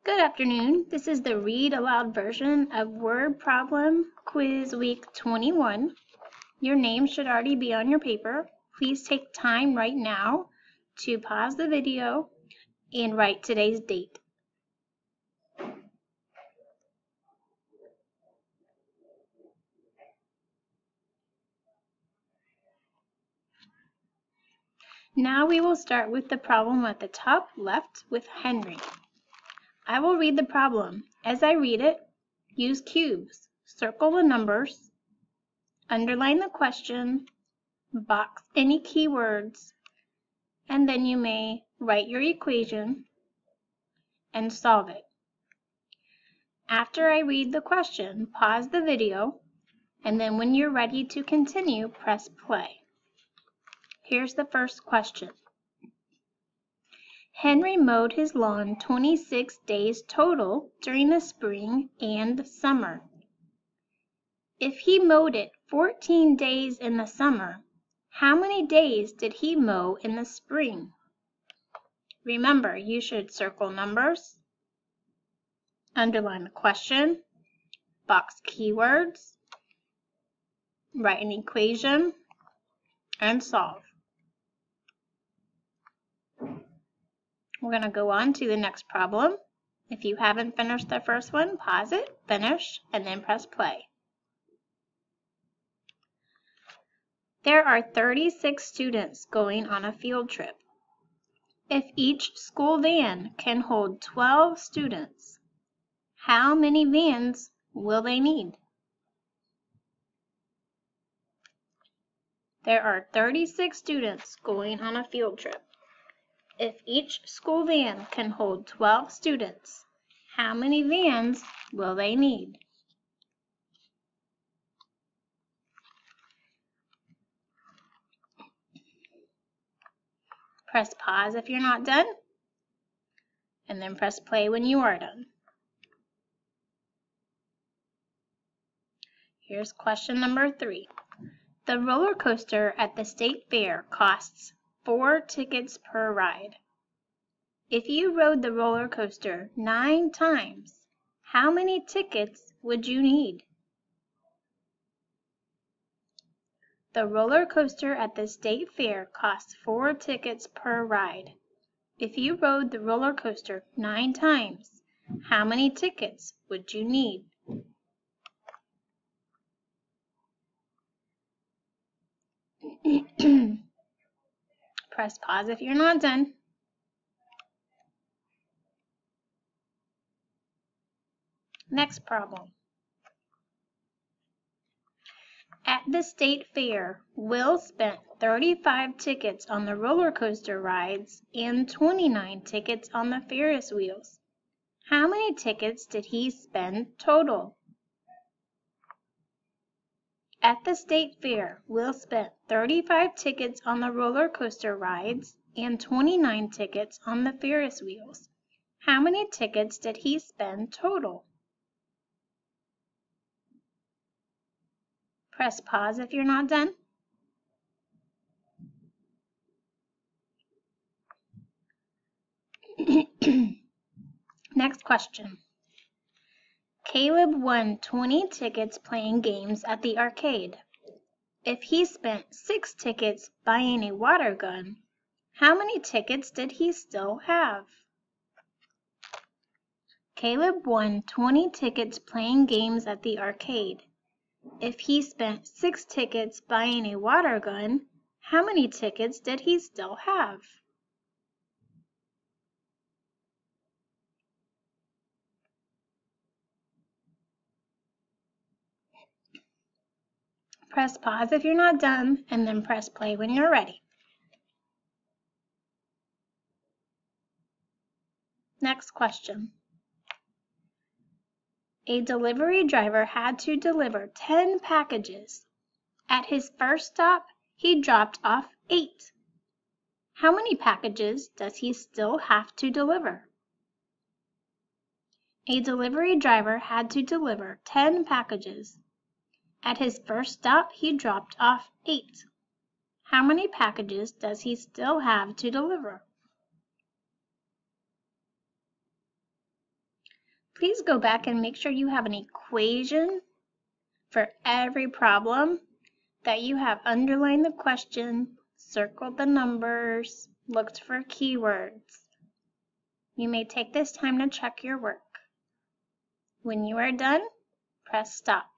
Good afternoon. This is the read aloud version of Word Problem Quiz Week 21. Your name should already be on your paper. Please take time right now to pause the video and write today's date. Now we will start with the problem at the top left with Henry. I will read the problem. As I read it, use cubes. Circle the numbers, underline the question, box any keywords, and then you may write your equation and solve it. After I read the question, pause the video, and then when you're ready to continue, press play. Here's the first question. Henry mowed his lawn 26 days total during the spring and summer. If he mowed it 14 days in the summer, how many days did he mow in the spring? Remember, you should circle numbers, underline the question, box keywords, write an equation, and solve. We're going to go on to the next problem. If you haven't finished the first one, pause it, finish, and then press play. There are 36 students going on a field trip. If each school van can hold 12 students, how many vans will they need? There are 36 students going on a field trip. If each school van can hold 12 students, how many vans will they need? Press pause if you're not done, and then press play when you are done. Here's question number 3. The roller coaster at the state fair costs 4 tickets per ride. If you rode the roller coaster 9 times, how many tickets would you need? The roller coaster at the state fair costs 4 tickets per ride. If you rode the roller coaster 9 times, how many tickets would you need? Press pause if you're not done. Next problem. At the state fair, Will spent 35 tickets on the roller coaster rides and 29 tickets on the Ferris wheels. How many tickets did he spend total? At the state fair, Will spent 35 tickets on the roller coaster rides and 29 tickets on the Ferris wheels. How many tickets did he spend total? Press pause if you're not done. Next question. Caleb won 20 tickets playing games at the arcade. If he spent 6 tickets buying a water gun, how many tickets did he still have? Caleb won 20 tickets playing games at the arcade. If he spent 6 tickets buying a water gun, how many tickets did he still have? Press pause if you're not done, and then press play when you're ready. Next question. A delivery driver had to deliver 10 packages. At his first stop, he dropped off 8. How many packages does he still have to deliver? A delivery driver had to deliver 10 packages. At his first stop, he dropped off 8. How many packages does he still have to deliver? Please go back and make sure you have an equation for every problem, that you have underlined the question, circled the numbers, looked for keywords. You may take this time to check your work. When you are done, press stop.